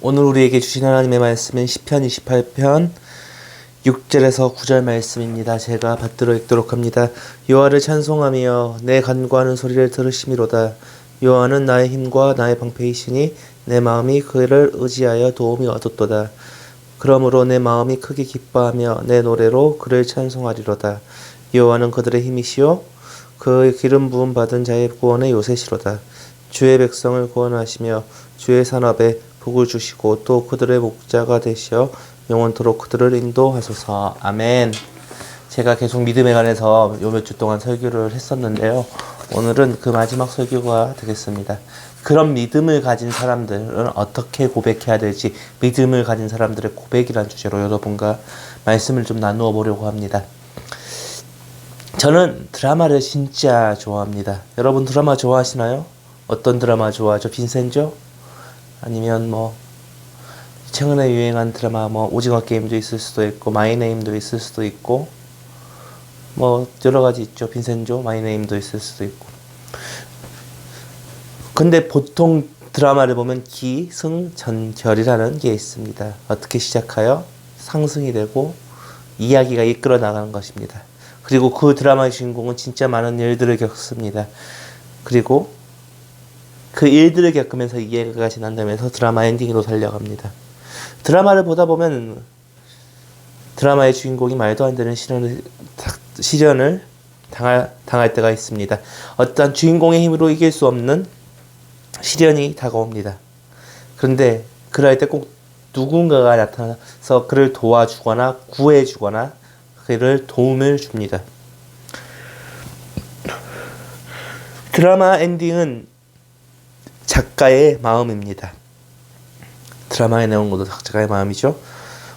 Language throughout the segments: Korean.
오늘 우리에게 주신 하나님의 말씀은 시편 28편 6절에서 9절 말씀입니다. 제가 받들어 읽도록 합니다. 여호와를 찬송하며 내 간구하는 소리를 들으시미로다. 여호와는 나의 힘과 나의 방패이시니 내 마음이 그를 의지하여 도움이 얻었도다. 그러므로 내 마음이 크게 기뻐하며 내 노래로 그를 찬송하리로다. 여호와는 그들의 힘이시요 그 기름 부음 받은 자의 구원의 요새시로다. 주의 백성을 구원하시며 주의 산업에 복을 주시고 또 그들의 목자가 되시어 영원토록 그들을 인도하소서. 아멘. 제가 계속 믿음에 관해서 요 몇 주 동안 설교를 했었는데요. 오늘은 그 마지막 설교가 되겠습니다. 그런 믿음을 가진 사람들은 어떻게 고백해야 될지, 믿음을 가진 사람들의 고백이란 주제로 여러분과 말씀을 좀 나누어 보려고 합니다. 저는 드라마를 진짜 좋아합니다. 여러분 드라마 좋아하시나요? 어떤 드라마 좋아하죠? 빈센조? 아니면 최근에 유행한 드라마 오징어 게임도 있을 수도 있고 마이 네임도 있을 수도 있고 여러 가지 있죠. 빈센조, 마이 네임도 있을 수도 있고. 근데 보통 드라마를 보면 기승전결이라는 게 있습니다. 어떻게 시작하여 상승이 되고 이야기가 이끌어 나가는 것입니다. 그리고 그 드라마의 주인공은 진짜 많은 일들을 겪습니다. 그리고 그 일들을 겪으면서 이해가 진행되면서 드라마 엔딩으로 달려갑니다. 드라마를 보다 보면 드라마의 주인공이 말도 안 되는 시련을 당할 때가 있습니다. 어떤 주인공의 힘으로 이길 수 없는 시련이 다가옵니다. 그런데 그럴 때 꼭 누군가가 나타나서 그를 도와주거나 구해주거나 그를 도움을 줍니다. 드라마 엔딩은 작가의 마음입니다. 드라마의 내용도 작가의 마음이죠.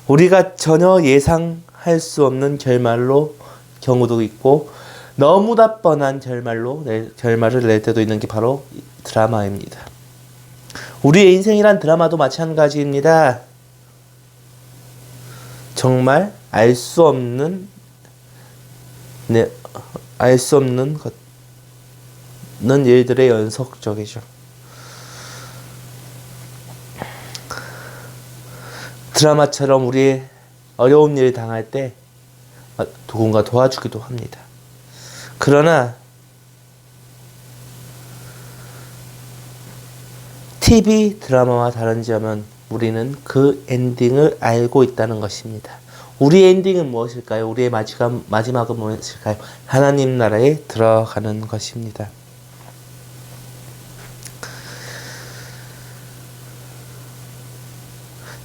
우리가 전혀 예상할 수 없는 결말로 경우도 있고 너무나 뻔한 결말을 낼 때도 있는 게 바로 드라마입니다. 우리의 인생이란 드라마도 마찬가지입니다. 정말 알 수 없는 일들의 연속적이죠. 드라마처럼 우리 어려운 일 당할 때 누군가 도와주기도 합니다. 그러나 TV 드라마와 다른 점은 우리는 그 엔딩을 알고 있다는 것입니다. 우리의 엔딩은 무엇일까요? 우리의 마지막은 무엇일까요? 하나님 나라에 들어가는 것입니다.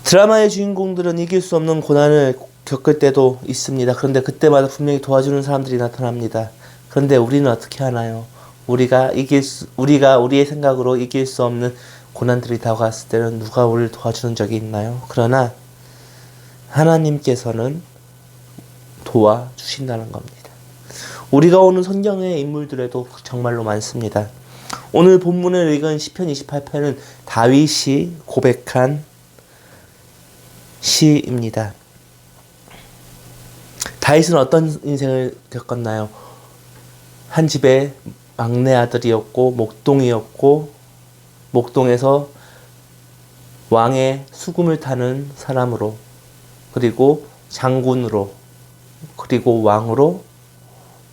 드라마의 주인공들은 이길 수 없는 고난을 겪을 때도 있습니다. 그런데 그때마다 분명히 도와주는 사람들이 나타납니다. 그런데 우리는 어떻게 하나요? 우리가 우리의 생각으로 이길 수 없는 고난들이 다가왔을 때는 누가 우리를 도와주는 적이 있나요? 그러나 하나님께서는 도와주신다는 겁니다. 우리가 오는 성경의 인물들에도 정말로 많습니다. 오늘 본문을 읽은 시편 28편은 다윗이 고백한 시입니다. 다윗은 어떤 인생을 겪었나요? 한 집의 막내 아들이었고 목동이었고 목동에서 왕의 수금을 타는 사람으로, 그리고 장군으로, 그리고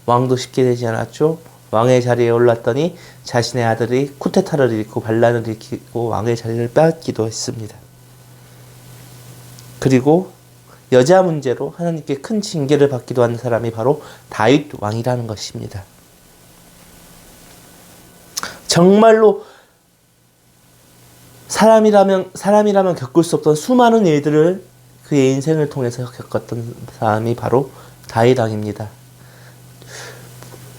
왕도 쉽게 되지 않았죠. 왕의 자리에 올랐더니 자신의 아들이 쿠데타를 일으키고 반란을 일으키고 왕의 자리를 빼앗기도 했습니다. 그리고 여자 문제로 하나님께 큰 징계를 받기도 하는 사람이 바로 다윗 왕이라는 것입니다. 정말로 사람이라면 겪을 수 없던 수많은 일들을 그의 인생을 통해서 겪었던 사람이 바로 다윗 왕입니다.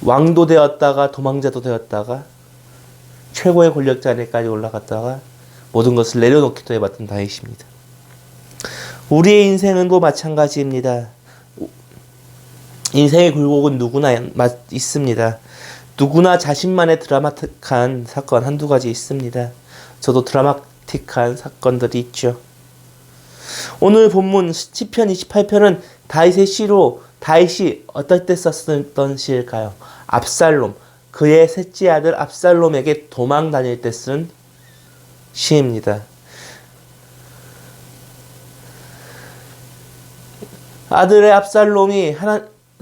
왕도 되었다가 도망자도 되었다가 최고의 권력 자리까지 올라갔다가 모든 것을 내려놓기도 해봤던 다윗입니다. 우리의 인생은 또 마찬가지입니다. 인생의 굴곡은 누구나 있습니다. 누구나 자신만의 드라마틱한 사건 한두 가지 있습니다. 저도 드라마틱한 사건들이 있죠. 오늘 본문 시편 28편은 다윗의 시로 다윗이 어떨 때 썼던 시일까요? 압살롬, 그의 셋째 아들 압살롬에게 도망 다닐 때 쓴 시입니다. 아들의 압살롬이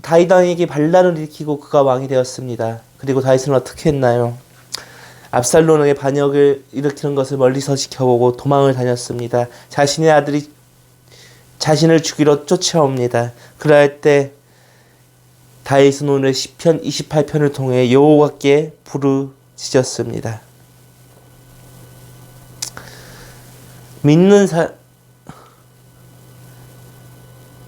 다윗 왕에게 반란을 일으키고 그가 왕이 되었습니다. 그리고 다윗은 어떻게 했나요? 압살롬의 반역을 일으키는 것을 멀리서 지켜보고 도망을 다녔습니다. 자신의 아들이 자신을 죽이러 쫓아옵니다. 그럴 때 다윗은 오늘 시편 28편을 통해 여호와께 부르짖었습니다.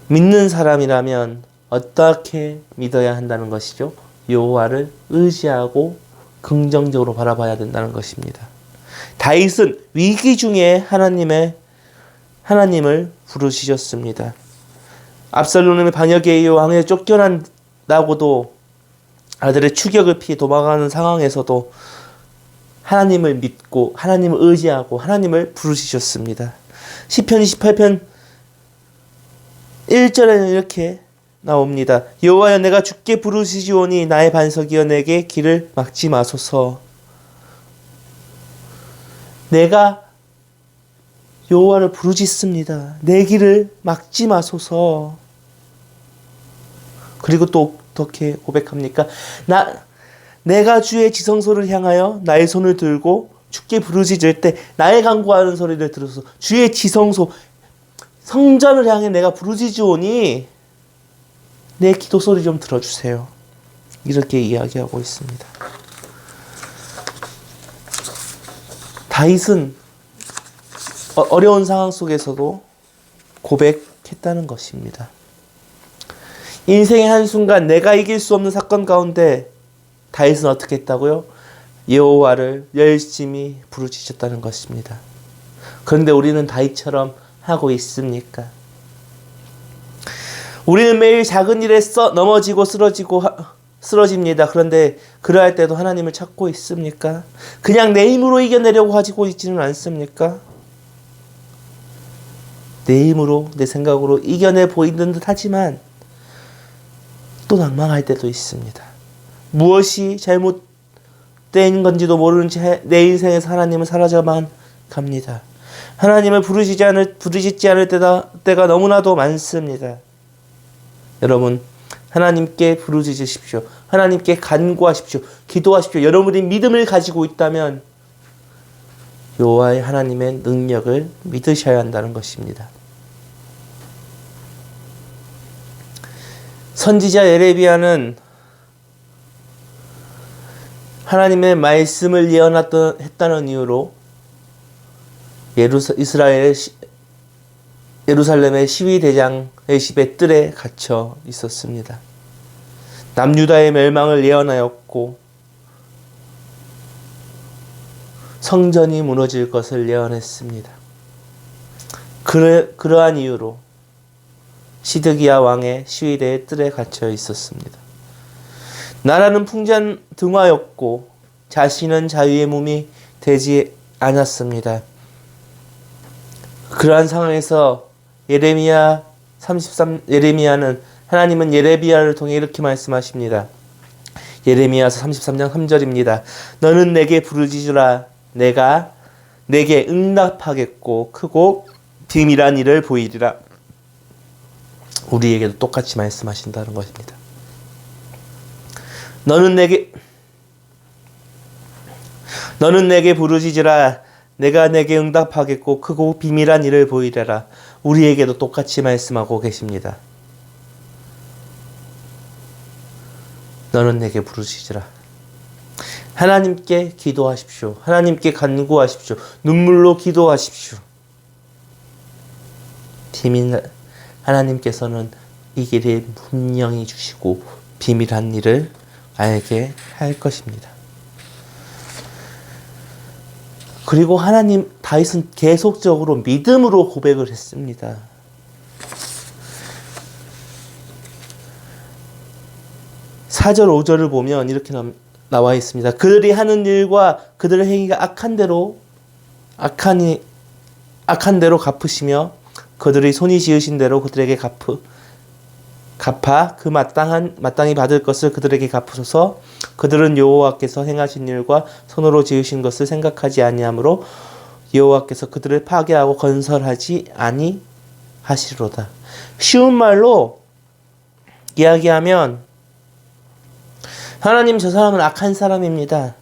믿는 사람이라면 어떻게 믿어야 한다는 것이죠? 여호와를 의지하고 긍정적으로 바라봐야 된다는 것입니다. 다윗은 위기 중에 하나님을 부르짖었습니다. 압살롬의 반역에 의해 왕에 쫓겨난다고도 아들의 추격을 피해 도망가는 상황에서도 하나님을 믿고 하나님을 의지하고 하나님을 부르짖었습니다. 시편 28편 1절에는 이렇게 나옵니다. 여호와여 내가 주께 부르짖으오니 나의 반석이여 내게 길을 막지 마소서. 내가 여호와를 부르짖습니다. 내 길을 막지 마소서. 그리고 또 어떻게 고백합니까? 내가 주의 지성소를 향하여 나의 손을 들고 주께 부르짖을 때 나의 간구하는 소리를 들어서 주의 지성소 성전을 향해 내가 부르짖으오니 내 기도 소리 좀 들어주세요. 이렇게 이야기하고 있습니다. 다윗은 어려운 상황 속에서도 고백했다는 것입니다. 인생의 한순간 내가 이길 수 없는 사건 가운데 다윗은 어떻게 했다고요? 여호와를 열심히 부르짖었다는 것입니다. 그런데 우리는 다윗처럼 하고 있습니까? 우리는 매일 작은 일에 넘어지고 쓰러집니다. 그런데 그러할 때도 하나님을 찾고 있습니까? 그냥 내 힘으로 이겨내려고 가지고 있지는 않습니까? 내 힘으로, 내 생각으로 이겨내 보이는 듯 하지만 또 낭망할 때도 있습니다. 무엇이 잘못된 건지도 모르는 채 내 인생에서 하나님은 사라져만 갑니다. 하나님을 부르짖지 않을 때가 너무나도 많습니다. 여러분, 하나님께 부르짖으십시오. 하나님께 간구하십시오. 기도하십시오. 여러분이 믿음을 가지고 있다면 여호와의 하나님의 능력을 믿으셔야 한다는 것입니다. 선지자 예레미야는 하나님의 말씀을 예언했다는 이유로 예루살렘의 시위대장의 집에 뜰에 갇혀 있었습니다. 남유다의 멸망을 예언하였고 성전이 무너질 것을 예언했습니다. 그러한 이유로 시드기야 왕의 시위대의 뜰에 갇혀 있었습니다. 나라는 풍전등화였고 자신은 자유의 몸이 되지 않았습니다. 그러한 상황에서 예레미야는 하나님은 예레미야를 통해 이렇게 말씀하십니다. 예레미야서 33장 3절입니다. 너는 내게 부르짖으라. 내가 내게 응답하겠고 크고 비밀한 일을 보이리라. 우리에게도 똑같이 말씀하신다는 것입니다. 너는 내게 부르짖으라. 내가 내게 응답하겠고 크고 비밀한 일을 보이리라. 우리에게도 똑같이 말씀하고 계십니다. 너는 내게 부르짖으라. 하나님께 기도하십시오. 하나님께 간구하십시오. 눈물로 기도하십시오. 하나님께서는 이 길을 분명히 주시고 비밀한 일을 알게 할 것입니다. 그리고 다윗은 계속적으로 믿음으로 고백을 했습니다. 4절 5절을 보면 이렇게 나와 있습니다. 그들이 하는 일과 그들의 행위가 악한 대로 갚으시며 그들이 손이 지으신 대로 그들에게 갚아 그 마땅히 받을 것을 그들에게 갚으소서. 그들은 여호와께서 행하신 일과 손으로 지으신 것을 생각하지 아니하므로 여호와께서 그들을 파괴하고 건설하지 아니하시리로다. 쉬운 말로 이야기하면 하나님, 저 사람은 악한 사람입니다.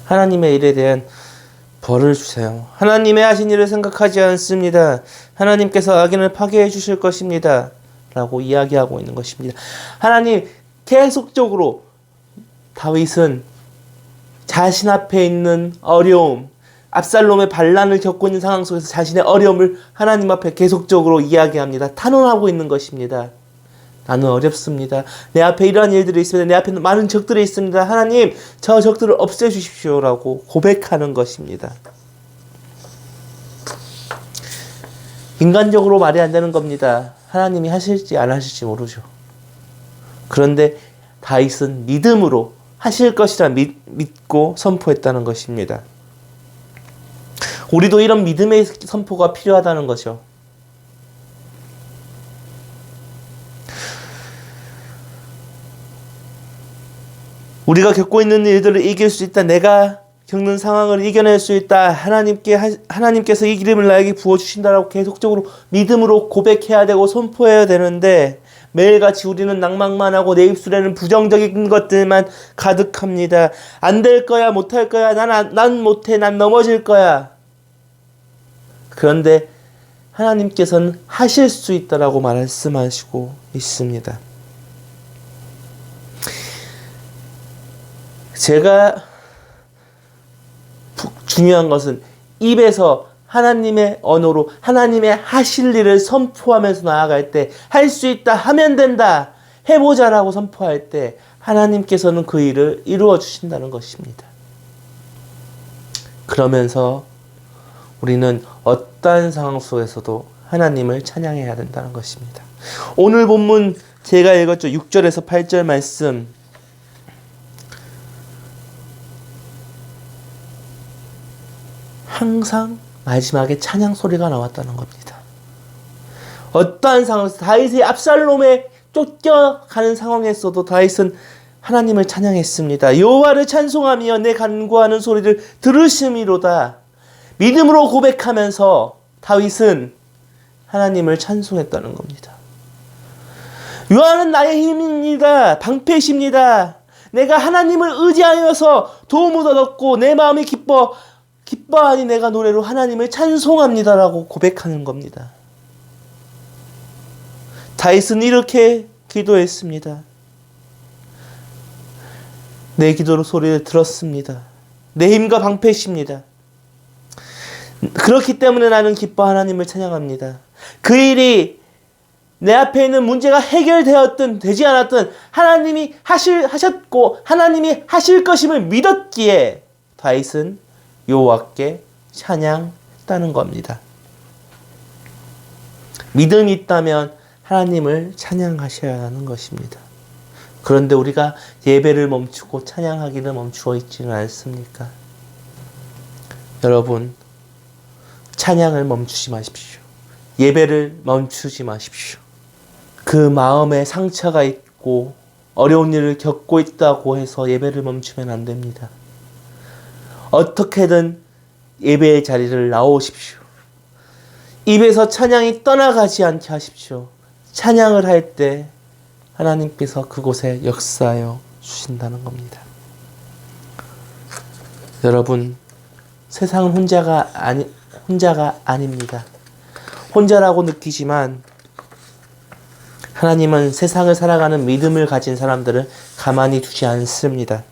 하나님의 일에 대한 벌을 주세요. 하나님의 하신 일을 생각하지 않습니다. 하나님께서 악인을 파괴해 주실 것입니다. 라고 이야기하고 있는 것입니다. 하나님, 계속적으로 다윗은 자신 앞에 있는 어려움, 압살롬의 반란을 겪고 있는 상황 속에서 자신의 어려움을 하나님 앞에 계속적으로 이야기합니다. 탄원하고 있는 것입니다. 나는 어렵습니다. 내 앞에 이러한 일들이 있습니다. 내 앞에는 많은 적들이 있습니다. 하나님, 저 적들을 없애주십시오. 라고 고백하는 것입니다. 인간적으로 말이 안 되는 겁니다. 하나님이 하실지 안 하실지 모르죠. 그런데 다윗은 믿음으로 하실 것이라 믿고 선포했다는 것입니다. 우리도 이런 믿음의 선포가 필요하다는 거죠. 우리가 겪고 있는 일들을 이길 수 있다. 내가 겪는 상황을 이겨낼 수 있다. 하나님께서 이 기름을 나에게 부어주신다라고 계속적으로 믿음으로 고백해야 되고 선포해야 되는데 매일같이 우리는 낭만만 하고 내 입술에는 부정적인 것들만 가득합니다. 안 될 거야, 못할 거야, 난 못해, 난 넘어질 거야. 그런데 하나님께서는 하실 수 있다라고 말씀하시고 있습니다. 제가 중요한 것은 입에서 하나님의 언어로 하나님의 하실 일을 선포하면서 나아갈 때, 할 수 있다, 하면 된다, 해보자라고 선포할 때 하나님께서는 그 일을 이루어 주신다는 것입니다. 그러면서 우리는 어떠한 상황 속에서도 하나님을 찬양해야 된다는 것입니다. 오늘 본문 제가 읽었죠. 6절에서 8절 말씀. 항상 마지막에 찬양 소리가 나왔다는 겁니다. 어떠한 상황에서 다윗이 압살롬에 쫓겨가는 상황에서도 다윗은 하나님을 찬양했습니다. 여호와를 찬송하며 내 간구하는 소리를 들으심이로다. 믿음으로 고백하면서 다윗은 하나님을 찬송했다는 겁니다. 여호와는 나의 힘입니다. 방패십니다. 내가 하나님을 의지하여서 도움을 얻었고 내 마음이 기뻐하니 내가 노래로 하나님을 찬송합니다라고 고백하는 겁니다. 다윗은 이렇게 기도했습니다. 내 기도로 소리를 들었습니다. 내 힘과 방패십니다. 그렇기 때문에 나는 기뻐 하나님을 찬양합니다. 그 일이 내 앞에 있는 문제가 해결되었든 되지 않았든 하나님이 하셨고 하나님이 하실 것임을 믿었기에 다윗은 여호와께 찬양했다는 겁니다. 믿음이 있다면 하나님을 찬양하셔야 하는 것입니다. 그런데 우리가 예배를 멈추고 찬양하기를 멈추어 있지는 않습니까? 여러분, 찬양을 멈추지 마십시오. 예배를 멈추지 마십시오. 그 마음에 상처가 있고 어려운 일을 겪고 있다고 해서 예배를 멈추면 안 됩니다. 어떻게든 예배의 자리를 나오십시오. 입에서 찬양이 떠나가지 않게 하십시오. 찬양을 할 때 하나님께서 그곳에 역사하여 주신다는 겁니다. 여러분, 세상은 혼자가 아닙니다. 혼자라고 느끼지만 하나님은 세상을 살아가는 믿음을 가진 사람들을 가만히 두지 않습니다.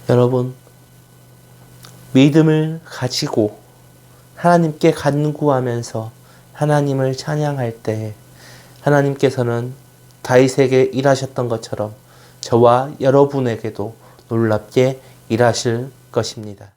여러분, 믿음을 가지고 하나님께 간구하면서 하나님을 찬양할 때 하나님께서는 다윗에게 일하셨던 것처럼 저와 여러분에게도 놀랍게 일하실 것입니다.